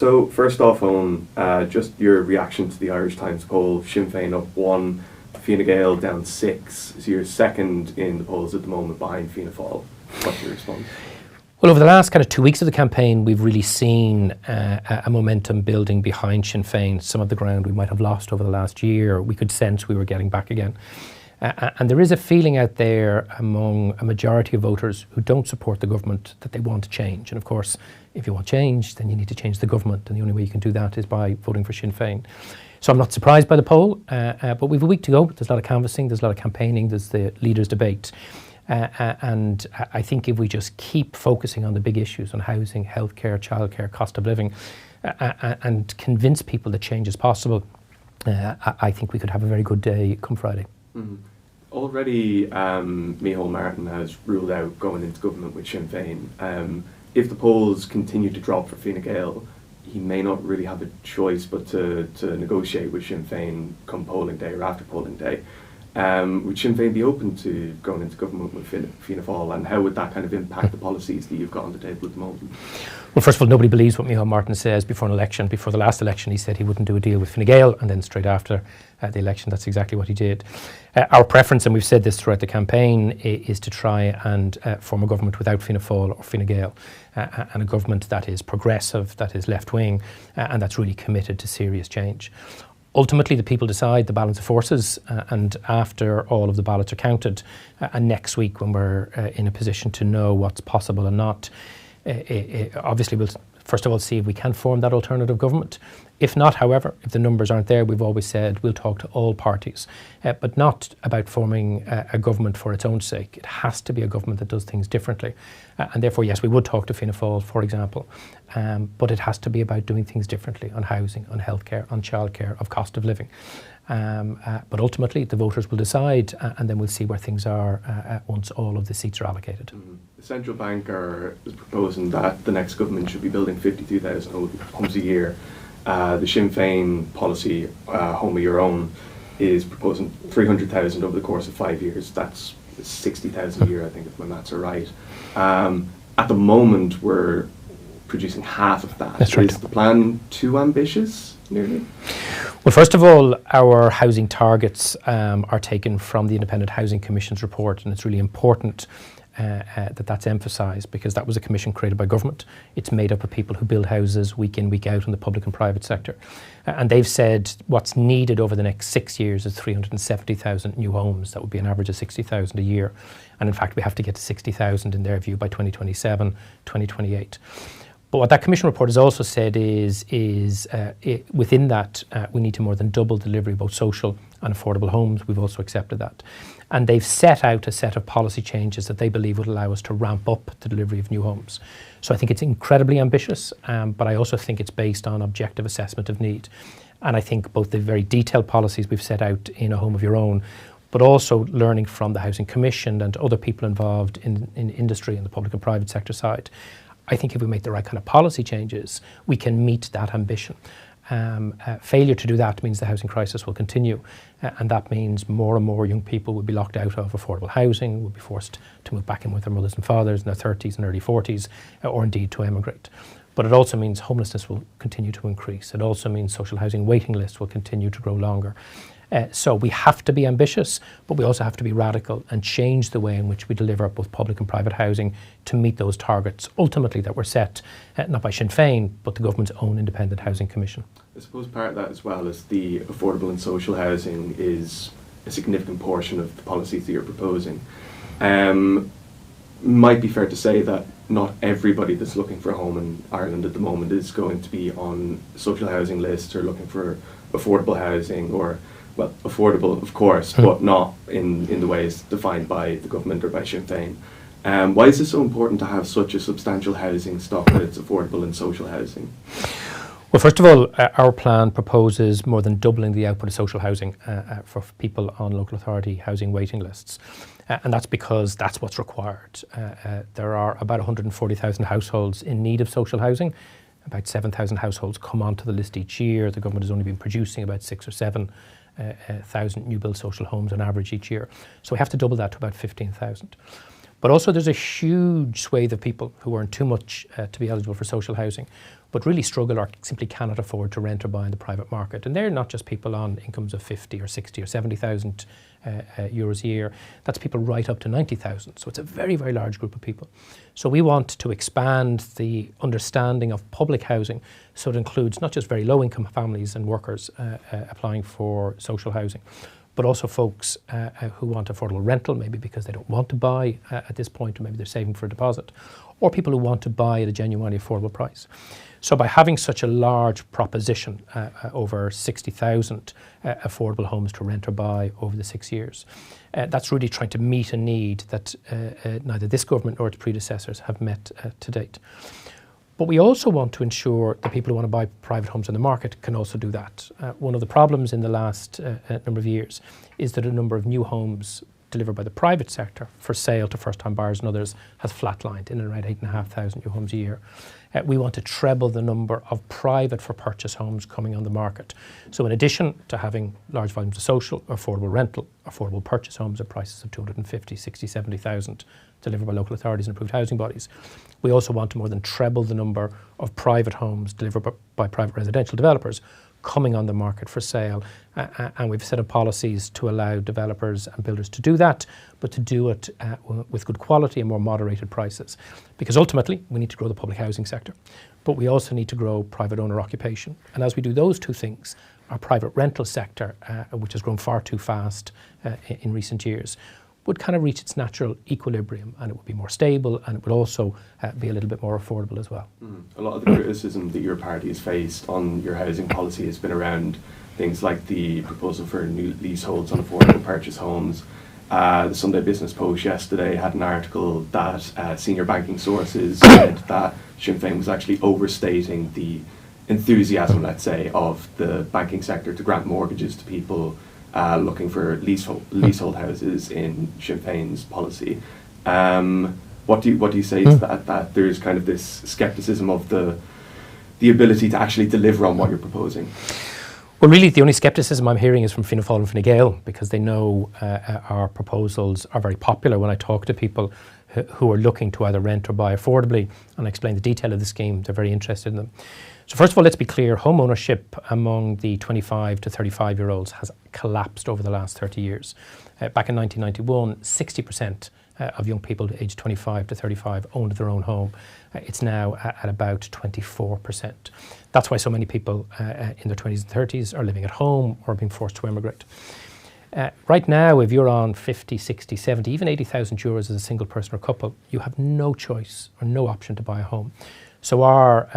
So first off, on just your reaction to the Irish Times poll, Sinn Féin up 1, Fine Gael down 6. So you're second in the polls at the moment behind Fianna Fáil. What's your response? Well, over the last kind of 2 weeks of the campaign, we've really seen a momentum building behind Sinn Féin. Some of the ground we might have lost over the last year, we could sense we were getting back again. And there is a feeling out there among a majority of voters who don't support the government that they want change. And of course, if you want change, then you need to change the government. And the only way you can do that is by voting for Sinn Féin. So I'm not surprised by the poll, but we've a week to go. There's a lot of canvassing, there's a lot of campaigning, there's the leaders' debate. And I think if we just keep focusing on the big issues on housing, healthcare, childcare, cost of living, and convince people that change is possible, I think we could have a very good day come Friday. Mm-hmm. Already, Micheál Martin has ruled out going into government with Sinn Féin. If the polls continue to drop for Fine Gael, he may not really have a choice but to negotiate with Sinn Féin come polling day or after polling day. Would Sinn Féin be open to going into government with Fianna Fáil, and how would that kind of impact the policies that you've got on the table at the moment? Well, first of all, nobody believes what Micheál Martin says before an election. Before the last election, he said he wouldn't do a deal with Fine Gael, and then straight after the election, that's exactly what he did. Our preference, and we've said this throughout the campaign, is to try and form a government without Fianna Fáil or Fine Gael, and a government that is progressive, that is left-wing, and that's really committed to serious change. Ultimately, the people decide the balance of forces, and after all of the ballots are counted, and next week when we're in a position to know what's possible and not, obviously we'll first of all see if we can form that alternative government. If not, however, if the numbers aren't there, we've always said we'll talk to all parties, but not about forming a government for its own sake. It has to be a government that does things differently. And therefore, yes, we would talk to Fianna Fáil, for example, but it has to be about doing things differently on housing, on healthcare, on childcare, of cost of living. But ultimately, the voters will decide, and then we'll see where things are once all of the seats are allocated. Mm-hmm. The central bank is proposing that the next government should be building 52,000 homes a year. The Sinn Féin policy, Home of Your Own, is proposing 300,000 over the course of 5 years. That's 60,000 a year, I think, if my maths are right. At the moment, we're producing half of that. That's right. Is the plan too ambitious, nearly? Well, first of all, our housing targets are taken from the Independent Housing Commission's report, and it's really important that's emphasised, because that was a commission created by government. It's made up of people who build houses week in, week out in the public and private sector. And they've said what's needed over the next 6 years is 370,000 new homes. That would be an average of 60,000 a year. And in fact, we have to get to 60,000 in their view by 2027, 2028. But what that commission report has also said is within that, we need to more than double delivery of both social and affordable homes. We've also accepted that. And they've set out a set of policy changes that they believe would allow us to ramp up the delivery of new homes. So I think it's incredibly ambitious, but I also think it's based on objective assessment of need. And I think both the very detailed policies we've set out in A Home of Your Own, but also learning from the Housing Commission and other people involved in industry and the public and private sector side, I think if we make the right kind of policy changes, we can meet that ambition. Failure to do that means the housing crisis will continue, and that means more and more young people will be locked out of affordable housing, will be forced to move back in with their mothers and fathers in their 30s and early 40s, or indeed to emigrate. But it also means homelessness will continue to increase. It also means social housing waiting lists will continue to grow longer. So we have to be ambitious, but we also have to be radical and change the way in which we deliver both public and private housing to meet those targets, ultimately that were set, not by Sinn Féin, but the government's own Independent Housing Commission. I suppose part of that as well is the affordable and social housing is a significant portion of the policies that you're proposing. Might be fair to say that not everybody that's looking for a home in Ireland at the moment is going to be on social housing lists or looking for affordable housing, or well, affordable, of course, but not in the ways defined by the government or by Sinn Féin. Why is it so important to have such a substantial housing stock that it's affordable and social housing? Well, first of all, our plan proposes more than doubling the output of social housing for people on local authority housing waiting lists. And that's because that's what's required. There are about 140,000 households in need of social housing. About 7,000 households come onto the list each year. The government has only been producing about 6,000 or 7,000 new build social homes on average each year. So we have to double that to about 15,000. But also there's a huge swathe of people who earn too much to be eligible for social housing. but really struggle or simply cannot afford to rent or buy in the private market. And they're not just people on incomes of 50 or 60 or 70,000 euros a year. That's people right up to 90,000. So it's a very, very large group of people. So we want to expand the understanding of public housing so it includes not just very low income families and workers applying for social housing, but also folks who want affordable rental, maybe because they don't want to buy at this point, or maybe they're saving for a deposit, or people who want to buy at a genuinely affordable price. So by having such a large proposition, over 60,000 affordable homes to rent or buy over the 6 years, that's really trying to meet a need that neither this government nor its predecessors have met to date. But we also want to ensure that people who want to buy private homes on the market can also do that. One of the problems in the last number of years is that a number of new homes delivered by the private sector for sale to first-time buyers and others has flatlined in and around 8,500 new homes a year. We want to treble the number of private for purchase homes coming on the market. So in addition to having large volumes of social, affordable rental, affordable purchase homes at prices of 250, 60, 70,000 delivered by local authorities and approved housing bodies, we also want to more than treble the number of private homes delivered by private residential developers coming on the market for sale, and we've set up policies to allow developers and builders to do that, but to do it with good quality and more moderated prices. Because ultimately, we need to grow the public housing sector, but we also need to grow private owner occupation. And as we do those two things, our private rental sector, which has grown far too fast in recent years, would kind of reach its natural equilibrium, and it would be more stable, and it would also be a little bit more affordable as well. A lot of the criticism that your party has faced on your housing policy has been around things like the proposal for new leaseholds on affordable purchase homes. The Sunday Business Post yesterday had an article that senior banking sources said that Sinn Féin was actually overstating the enthusiasm, let's say, of the banking sector to grant mortgages to people looking for leasehold houses in Sinn Féin's policy. What do you say to that there's kind of this scepticism of the ability to actually deliver on what you're proposing? Well, really, the only scepticism I'm hearing is from Fianna Fáil and Fine Gael, because they know our proposals are very popular. When I talk to people who are looking to either rent or buy affordably and I explain the detail of the scheme, they're very interested in them. So first of all, let's be clear, home ownership among the 25 to 35-year-olds has collapsed over the last 30 years. Back in 1991, 60% of young people aged 25 to 35 owned their own home. It's now at about 24%. That's why so many people in their 20s and 30s are living at home or being forced to emigrate. Right now, if you're on 50, 60, 70, even 80,000 euros as a single person or couple, you have no choice or no option to buy a home. So our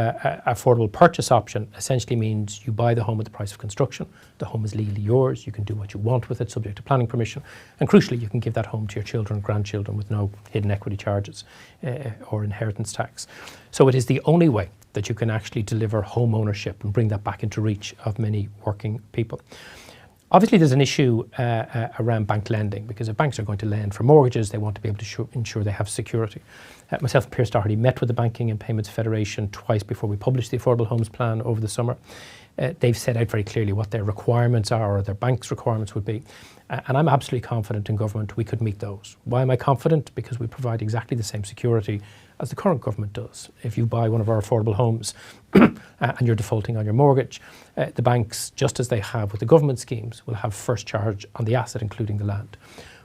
affordable purchase option essentially means you buy the home at the price of construction. The home is legally yours. You can do what you want with it, subject to planning permission. And crucially, you can give that home to your children and grandchildren with no hidden equity charges or inheritance tax. So it is the only way that you can actually deliver home ownership and bring that back into reach of many working people. Obviously, there's an issue around bank lending, because if banks are going to lend for mortgages, they want to be able to ensure they have security. Myself and Pierce Doherty met with the Banking and Payments Federation twice before we published the Affordable Homes Plan over the summer. They've set out very clearly what their requirements are, or their bank's requirements would be. And I'm absolutely confident in government we could meet those. Why am I confident? Because we provide exactly the same security as the current government does. If you buy one of our affordable homes and you're defaulting on your mortgage, the banks, just as they have with the government schemes, will have first charge on the asset, including the land.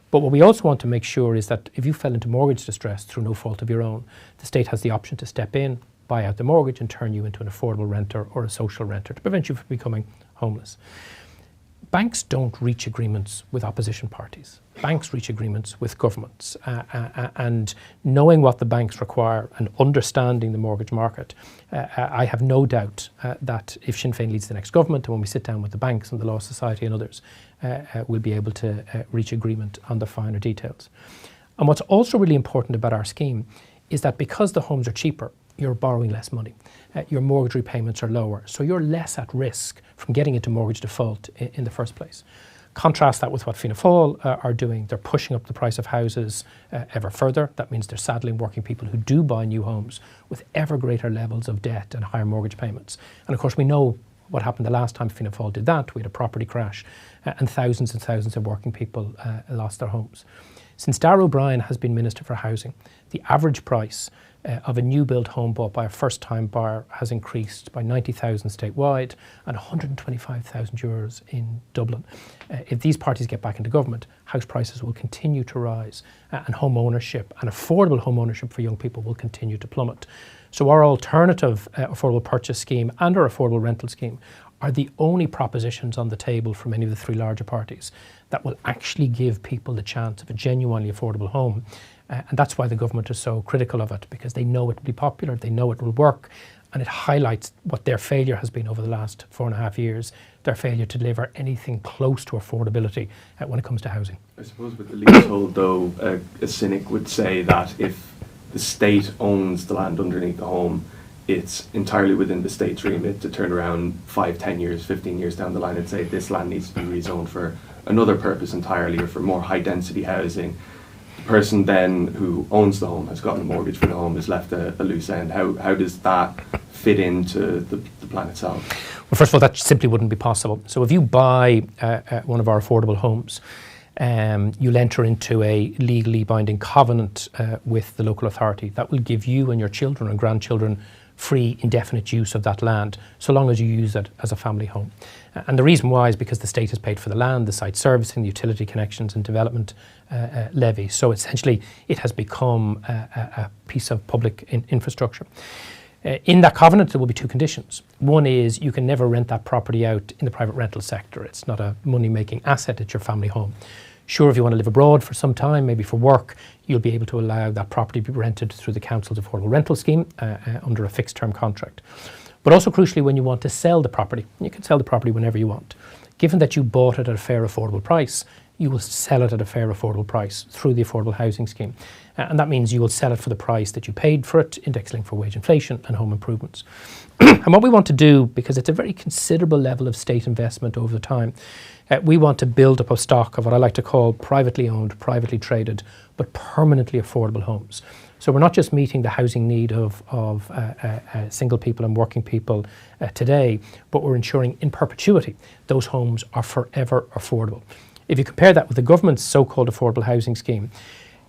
But what we also want to make sure is that if you fell into mortgage distress through no fault of your own, the state has the option to step in, buy out the mortgage and turn you into an affordable renter or a social renter to prevent you from becoming homeless. Banks don't reach agreements with opposition parties. Banks reach agreements with governments. And knowing what the banks require and understanding the mortgage market, I have no doubt that if Sinn Féin leads the next government, and when we sit down with the banks and the Law Society and others, we'll be able to reach agreement on the finer details. And what's also really important about our scheme is that because the homes are cheaper, you're borrowing less money. Your mortgage repayments are lower, so you're less at risk from getting into mortgage default in the first place. Contrast that with what Fianna Fáil are doing. They're pushing up the price of houses ever further. That means they're saddling working people who do buy new homes with ever greater levels of debt and higher mortgage payments. And of course, we know what happened the last time Fianna Fáil did that. We had a property crash and thousands of working people lost their homes. Since Darragh O'Brien has been Minister for Housing, the average price of a new build home bought by a first-time buyer has increased by 90,000 statewide and €125,000 in Dublin. If these parties get back into government, house prices will continue to rise and home ownership and affordable home ownership for young people will continue to plummet. So our alternative affordable purchase scheme and our affordable rental scheme are the only propositions on the table from any of the three larger parties that will actually give people the chance of a genuinely affordable home. And that's why the government is so critical of it, because they know it will be popular, they know it will work, and it highlights what their failure has been over the last 4.5 years, their failure to deliver anything close to affordability when it comes to housing. I suppose with the leasehold, though, a cynic would say that if the state owns the land underneath the home, it's entirely within the state's remit to turn around 5, 10 years, 15 years down the line and say this land needs to be rezoned for another purpose entirely or for more high density housing. The person then who owns the home, has gotten a mortgage for the home, is left a loose end. How does that fit into the plan itself? Well, first of all, that simply wouldn't be possible. So if you buy one of our affordable homes, you'll enter into a legally binding covenant with the local authority that will give you and your children and grandchildren free indefinite use of that land, so long as you use it as a family home. And the reason why is because the state has paid for the land, the site servicing, the utility connections and development levy. So essentially it has become a piece of public infrastructure. In that covenant there will be two conditions. One is you can never rent that property out in the private rental sector. It's not a money-making asset, it's your family home. Sure, if you want to live abroad for some time, maybe for work, you'll be able to allow that property to be rented through the council's affordable rental scheme under a fixed term contract. But also crucially, when you want to sell the property, you can sell the property whenever you want. Given that you bought it at a fair affordable price, you will sell it at a fair affordable price through the affordable housing scheme. And that means you will sell it for the price that you paid for it, index linked for wage inflation and home improvements. And what we want to do, because it's a very considerable level of state investment over the time, we want to build up a stock of what I like to call privately owned, privately traded, but permanently affordable homes. So we're not just meeting the housing need of single people and working people today, but we're ensuring in perpetuity those homes are forever affordable. If you compare that with the government's so-called affordable housing scheme,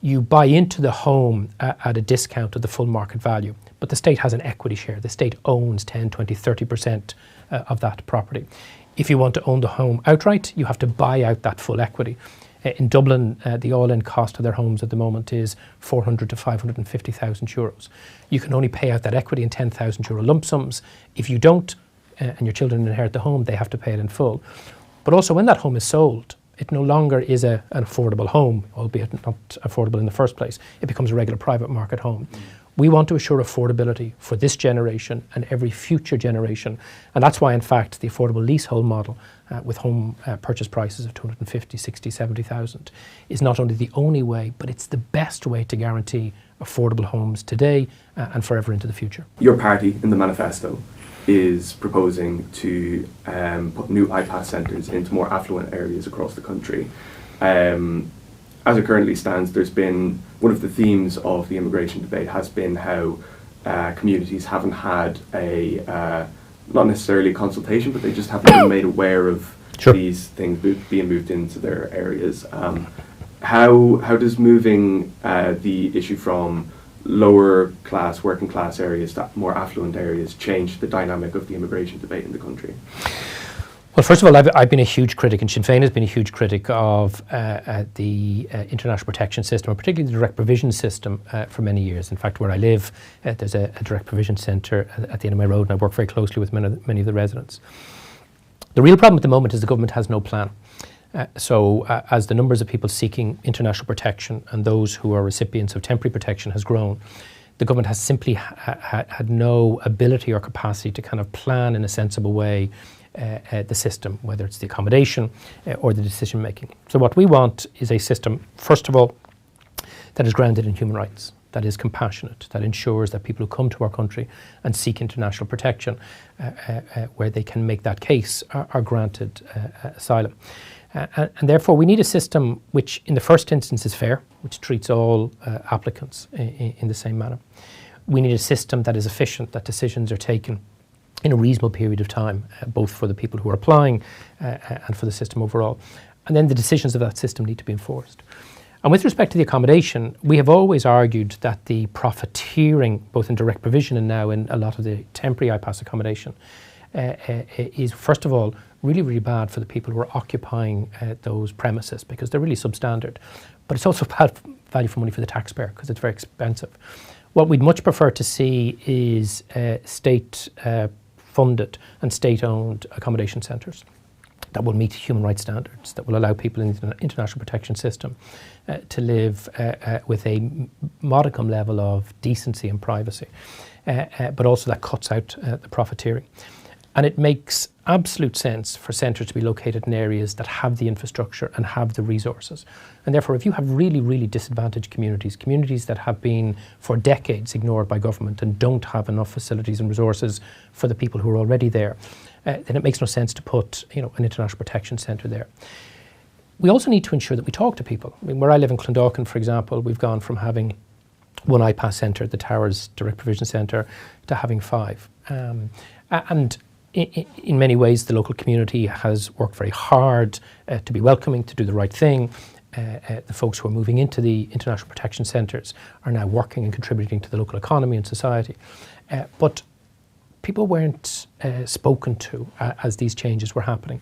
you buy into the home at a discount of the full market value, but the state has an equity share. The state owns 10, 20, 30% of that property. If you want to own the home outright, you have to buy out that full equity. In Dublin, the all-in cost of their homes at the moment is 400 to 550,000 euros. You can only pay out that equity in 10,000 euro lump sums. If you don't, and your children inherit the home, they have to pay it in full. But also when that home is sold, it no longer is an affordable home, albeit not affordable in the first place. It becomes a regular private market home. We want to assure affordability for this generation and every future generation. And that's why, in fact, the affordable leasehold model with home purchase prices of 250, 60, 70,000 is not only the only way, but it's the best way to guarantee affordable homes today and forever into the future. Your party in the manifesto is proposing to put new iPass centres into more affluent areas across the country. As it currently stands, there's been one of the themes of the immigration debate has been how communities haven't had a not necessarily a consultation, but they just haven't been made aware of these things being moved into their areas. How does moving the issue from lower class, working class areas to more affluent areas change the dynamic of the immigration debate in the country? Well, first of all, I've been a huge critic, and Sinn Féin has been a huge critic of the international protection system, or particularly the direct provision system, for many years. In fact, where I live, there's a direct provision centre at the end of my road, and I work very closely with many of the residents. The real problem at the moment is the government has no plan. So as the numbers of people seeking international protection and those who are recipients of temporary protection has grown, the government has simply had no ability or capacity to kind of plan in a sensible way the system, whether it's the accommodation or the decision making. So what we want is a system, first of all, that is grounded in human rights, that is compassionate, that ensures that people who come to our country and seek international protection, where they can make that case, are granted asylum. And therefore we need a system which in the first instance is fair, which treats all applicants in the same manner. We need a system that is efficient, that decisions are taken in a reasonable period of time, both for the people who are applying and for the system overall. And then the decisions of that system need to be enforced. And with respect to the accommodation, we have always argued that the profiteering, both in direct provision and now in a lot of the temporary IPAS accommodation, is first of all really, really bad for the people who are occupying those premises, because they're really substandard. But it's also bad value for money for the taxpayer, because it's very expensive. What we'd much prefer to see is state funded and state-owned accommodation centres that will meet human rights standards, that will allow people in the international protection system to live with a modicum level of decency and privacy, but also that cuts out the profiteering. And it makes absolute sense for centres to be located in areas that have the infrastructure and have the resources. And therefore, if you have really, really disadvantaged communities, communities that have been for decades ignored by government and don't have enough facilities and resources for the people who are already there, then it makes no sense to put, an international protection centre there. We also need to ensure that we talk to people. I mean, where I live in Clondalkin, for example, we've gone from having one IPAS centre, the Towers Direct Provision Centre, to having 5. And in many ways, the local community has worked very hard to be welcoming, to do the right thing. The folks who are moving into the international protection centres are now working and contributing to the local economy and society. But people weren't spoken to as these changes were happening.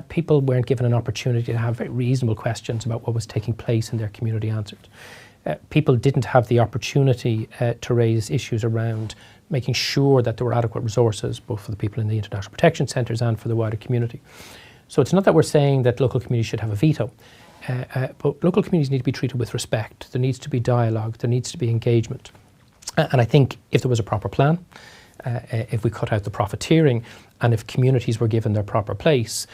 People weren't given an opportunity to have very reasonable questions about what was taking place in their community answered. People didn't have the opportunity to raise issues around making sure that there were adequate resources, both for the people in the international protection centres and for the wider community. So it's not that we're saying that local communities should have a veto, but local communities need to be treated with respect. There needs to be dialogue, there needs to be engagement. And I think if there was a proper plan, if we cut out the profiteering, and if communities were given their proper place,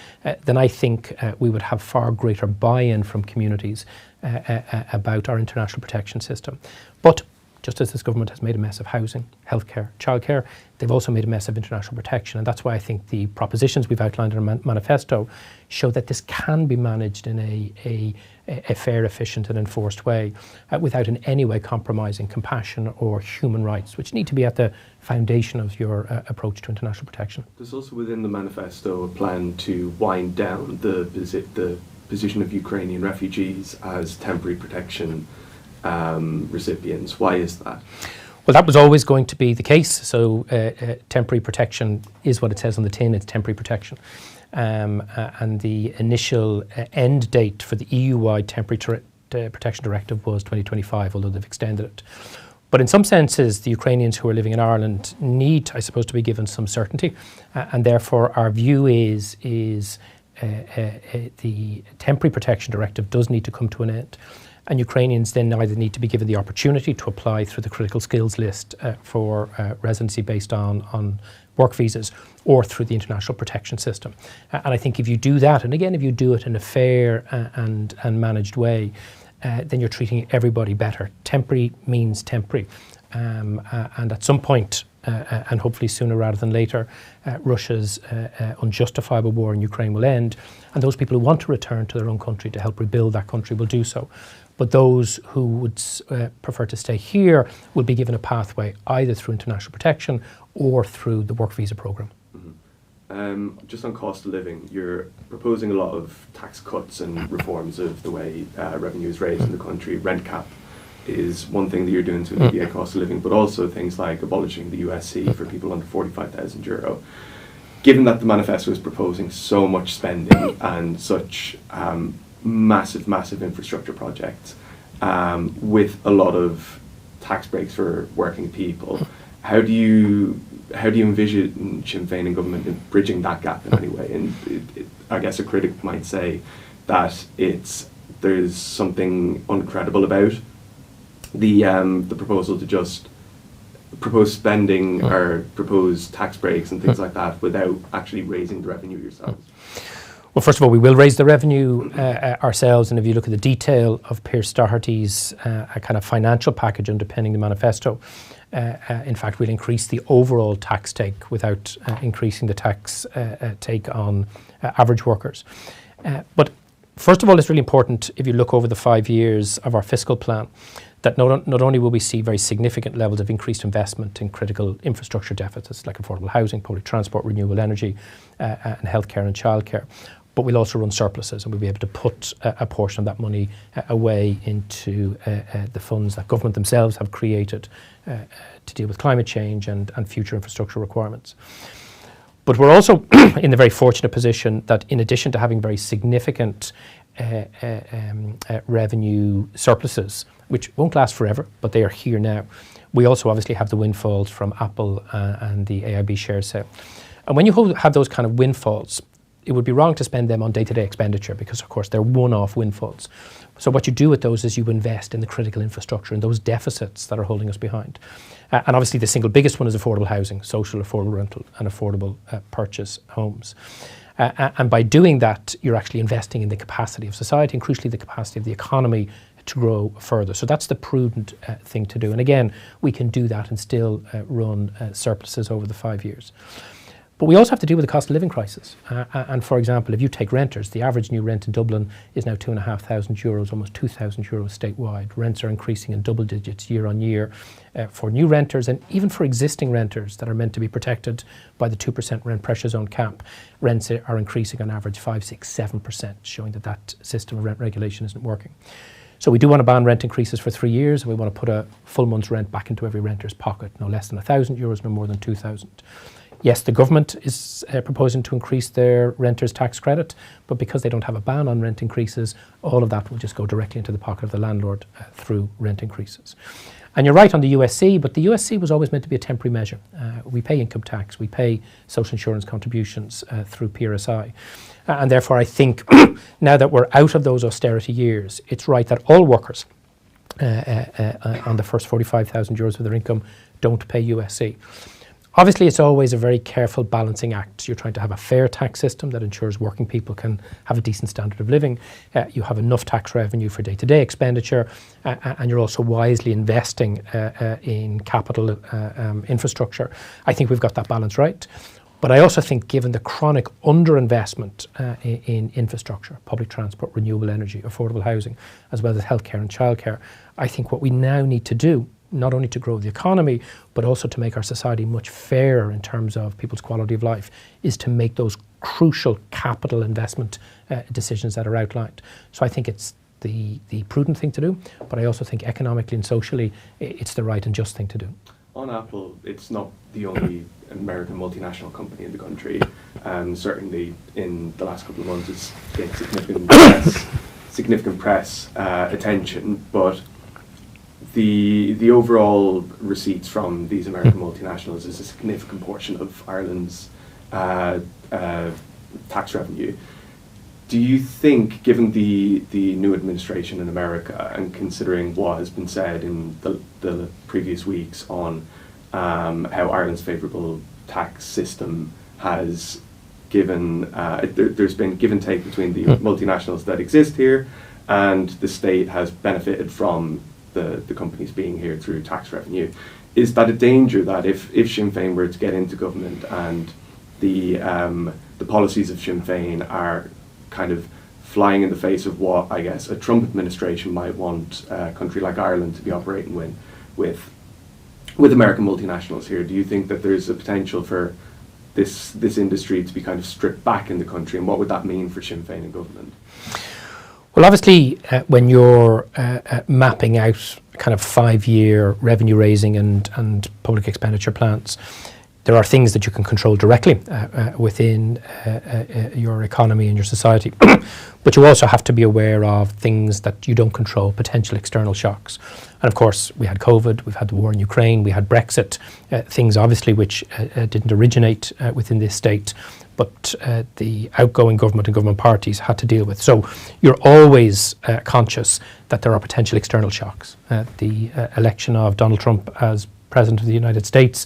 then I think we would have far greater buy-in from communities about our international protection system. But just as this government has made a mess of housing, healthcare, childcare, they've also made a mess of international protection. And that's why I think the propositions we've outlined in our manifesto show that this can be managed in a fair, efficient and enforced way without in any way compromising compassion or human rights, which need to be at the foundation of your approach to international protection. There's also within the manifesto a plan to wind down the position of Ukrainian refugees as temporary protection recipients. Why is that? Well, that was always going to be the case. So temporary protection is what it says on the tin, it's temporary protection. And the initial end date for the EU-wide temporary protection directive was 2025, although they've extended it. But in some senses, the Ukrainians who are living in Ireland need, I suppose, to be given some certainty. And therefore, our view is the temporary protection directive does need to come to an end. And Ukrainians then either need to be given the opportunity to apply through the critical skills list for residency based on work visas, or through the international protection system. And I think if you do that, and again, if you do it in a fair and managed way, then you're treating everybody better. Temporary means temporary. And at some point, and hopefully sooner rather than later, Russia's unjustifiable war in Ukraine will end, and those people who want to return to their own country to help rebuild that country will do so. But those who would prefer to stay here will be given a pathway either through international protection or through the work visa programme. Mm-hmm. Just on cost of living, you're proposing a lot of tax cuts and reforms of the way revenue is raised in the country. Rent cap is one thing that you're doing to alleviate cost of living, but also things like abolishing the USC for people under €45,000. Given that the manifesto is proposing so much spending and such massive infrastructure projects with a lot of tax breaks for working people, how do you envision Sinn Féin and government in bridging that gap in any way? And I guess a critic might say that there's something uncredible about the proposal to just propose spending or propose tax breaks and things like that without actually raising the revenue yourselves. Well, first of all, we will raise the revenue ourselves, and if you look at the detail of Pierce Doherty's kind of financial package underpinning the manifesto, in fact, we'll increase the overall tax take without increasing the tax take on average workers. But first of all, it's really important, if you look over the 5 years of our fiscal plan, that not only will we see very significant levels of increased investment in critical infrastructure deficits like affordable housing, public transport, renewable energy, and healthcare and childcare, but we'll also run surpluses, and we'll be able to put a portion of that money away into the funds that government themselves have created to deal with climate change and future infrastructure requirements. But we're also in the very fortunate position that in addition to having very significant revenue surpluses, which won't last forever, but they are here now, we also obviously have the windfalls from Apple and the AIB share sale. And when you have those kind of windfalls, it would be wrong to spend them on day-to-day expenditure because, of course, they're one-off windfalls. So what you do with those is you invest in the critical infrastructure and those deficits that are holding us behind. And obviously the single biggest one is affordable housing, social affordable rental and affordable purchase homes. And by doing that, you're actually investing in the capacity of society and crucially the capacity of the economy to grow further. So that's the prudent thing to do. And again, we can do that and still run surpluses over the 5 years. But we also have to deal with the cost of living crisis. And for example, if you take renters, the average new rent in Dublin is now €2,500, almost €2,000 statewide. Rents are increasing in double digits year on year for new renters and even for existing renters that are meant to be protected by the 2% rent pressure zone cap. Rents are increasing on average 5, 6, 7%, showing that that system of rent regulation isn't working. So we do want to ban rent increases for 3 years, and we want to put a full month's rent back into every renter's pocket, no less than €1,000, no more than 2,000. Yes, the government is proposing to increase their renters' tax credit, but because they don't have a ban on rent increases, all of that will just go directly into the pocket of the landlord through rent increases. And you're right on the USC, but the USC was always meant to be a temporary measure. We pay income tax, we pay social insurance contributions through PRSI. And therefore I think now that we're out of those austerity years, it's right that all workers on the first €45,000 of their income don't pay USC. Obviously, it's always a very careful balancing act. You're trying to have a fair tax system that ensures working people can have a decent standard of living. You have enough tax revenue for day-to-day expenditure, and you're also wisely investing in capital infrastructure. I think we've got that balance right. But I also think given the chronic underinvestment in infrastructure, public transport, renewable energy, affordable housing, as well as healthcare and childcare, I think what we now need to do, not only to grow the economy, but also to make our society much fairer in terms of people's quality of life, is to make those crucial capital investment decisions that are outlined. So I think it's the prudent thing to do, but I also think economically and socially it's the right and just thing to do. On Apple, it's not the only American multinational company in the country. Certainly in the last couple of months it's gained significant press attention, but the overall receipts from these American multinationals is a significant portion of Ireland's tax revenue. Do you think, given the new administration in America and considering what has been said in the previous weeks on how Ireland's favourable tax system has given, there's been give and take between the multinationals that exist here and the state has benefited from the companies being here through tax revenue. Is that a danger that if Sinn Féin were to get into government and the policies of Sinn Féin are kind of flying in the face of what I guess a Trump administration might want a country like Ireland to be operating with American multinationals here, do you think that there's a potential for this industry to be kind of stripped back in the country, and what would that mean for Sinn Féin in government? Well, obviously, when you're mapping out kind of 5-year revenue raising and public expenditure plans, there are things that you can control directly within your economy and your society. But you also have to be aware of things that you don't control, potential external shocks. And of course, we had COVID, we've had the war in Ukraine, we had Brexit, things obviously which didn't originate within this state, but the outgoing government and government parties had to deal with. So you're always conscious that there are potential external shocks. The election of Donald Trump as President of the United States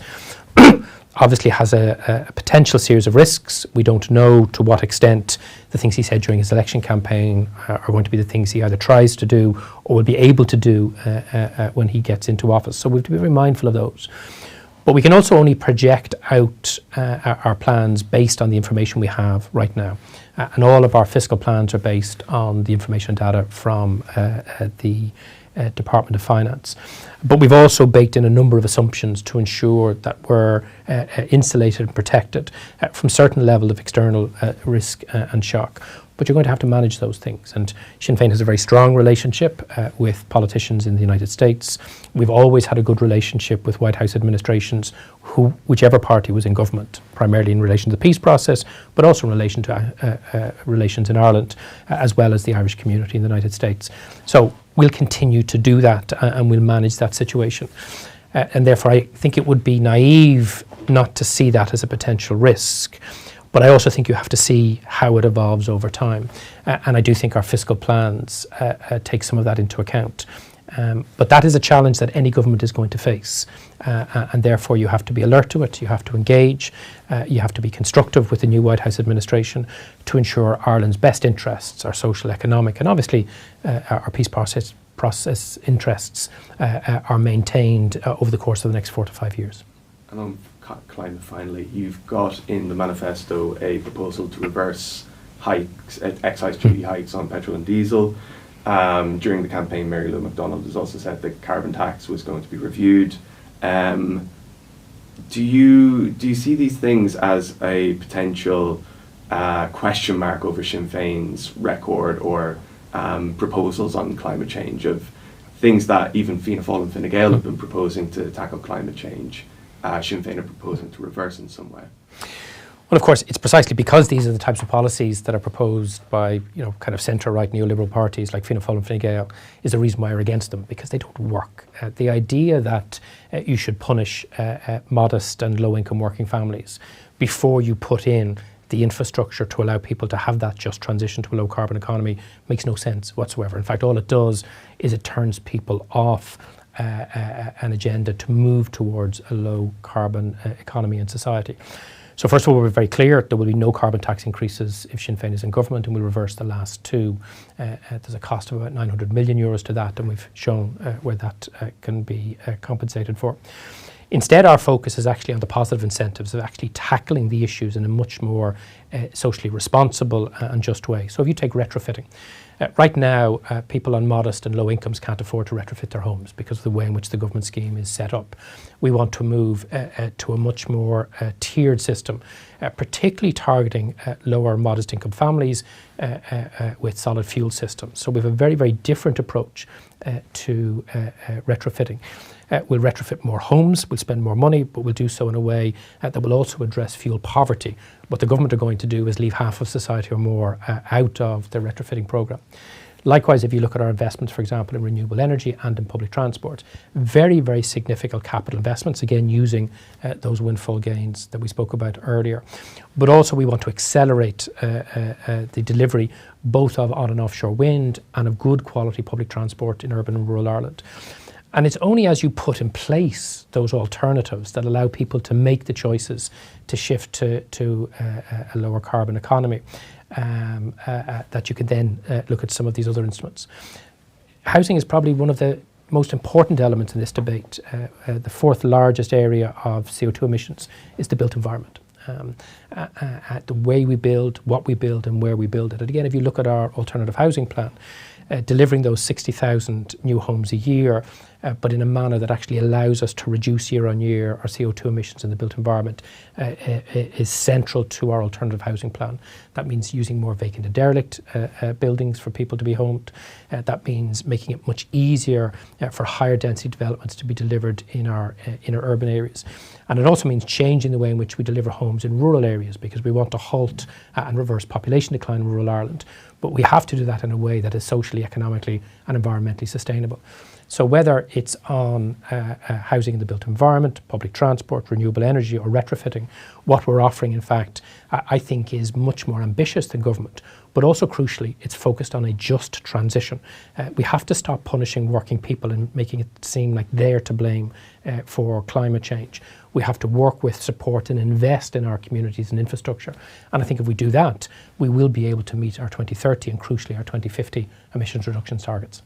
obviously has a potential series of risks. We don't know to what extent the things he said during his election campaign are going to be the things he either tries to do or will be able to do when he gets into office. So we have to be very mindful of those. But we can also only project out our plans based on the information we have right now. And all of our fiscal plans are based on the information and data from the Department of Finance. But we've also baked in a number of assumptions to ensure that we're insulated and protected from certain level of external risk and shock. But you're going to have to manage those things. And Sinn Féin has a very strong relationship with politicians in the United States. We've always had a good relationship with White House administrations, whichever party was in government, primarily in relation to the peace process, but also in relation to relations in Ireland, as well as the Irish community in the United States. So we'll continue to do that and we'll manage that situation. And therefore, I think it would be naive not to see that as a potential risk. But I also think you have to see how it evolves over time. And I do think our fiscal plans take some of that into account. But that is a challenge that any government is going to face. And therefore you have to be alert to it, you have to engage, you have to be constructive with the new White House administration to ensure Ireland's best interests, our social, economic, and obviously our peace process interests are maintained over the course of the next 4 to 5 years. And on climate, finally, you've got in the manifesto a proposal to reverse hikes, excise duty hikes on petrol and diesel. During the campaign, Mary Lou McDonald has also said the carbon tax was going to be reviewed. Do you see these things as a potential question mark over Sinn Féin's record or proposals on climate change, of things that even Fianna, Fáil and Fine Gael have been proposing to tackle climate change? Sinn Féin are proposing to reverse in some way? Well, of course, it's precisely because these are the types of policies that are proposed by, kind of centre-right neoliberal parties like Fianna Fáil and Fine Gael is the reason why we're against them, because they don't work. The idea that you should punish modest and low-income working families before you put in the infrastructure to allow people to have that just transition to a low-carbon economy makes no sense whatsoever. In fact, all it does is it turns people off an agenda to move towards a low-carbon economy and society. So first of all, we're very clear there will be no carbon tax increases if Sinn Féin is in government, and we'll reverse the last two. There's a cost of about €900 million to that, and we've shown where that can be compensated for. Instead, our focus is actually on the positive incentives of actually tackling the issues in a much more socially responsible and just way. So if you take retrofitting, right now people on modest and low incomes can't afford to retrofit their homes because of the way in which the government scheme is set up. We want to move to a much more tiered system, particularly targeting lower modest income families with solid fuel systems. So we have a very, very different approach to retrofitting. We'll retrofit more homes, we'll spend more money, but we'll do so in a way that will also address fuel poverty. What the government are going to do is leave half of society or more out of the retrofitting programme. Likewise, if you look at our investments, for example, in renewable energy and in public transport, very, very significant capital investments, again using those windfall gains that we spoke about earlier. But also we want to accelerate the delivery both of on and offshore wind and of good quality public transport in urban and rural Ireland. And it's only as you put in place those alternatives that allow people to make the choices to shift to a lower carbon economy that you can then look at some of these other instruments. Housing is probably one of the most important elements in this debate. The fourth largest area of CO2 emissions is the built environment. The way we build, what we build and where we build it. And again, if you look at our alternative housing plan, delivering those 60,000 new homes a year, but in a manner that actually allows us to reduce year on year our CO2 emissions in the built environment is central to our alternative housing plan. That means using more vacant and derelict buildings for people to be homed. That means making it much easier for higher density developments to be delivered in our inner urban areas. And it also means changing the way in which we deliver homes in rural areas, because we want to halt and reverse population decline in rural Ireland. But we have to do that in a way that is socially, economically and environmentally sustainable. So whether it's on housing in the built environment, public transport, renewable energy or retrofitting, what we're offering in fact I think is much more ambitious than government, but also crucially it's focused on a just transition. We have to stop punishing working people and making it seem like they're to blame for climate change. We have to work with, support and invest in our communities and infrastructure. And I think if we do that, we will be able to meet our 2030 and crucially our 2050 emissions reduction targets.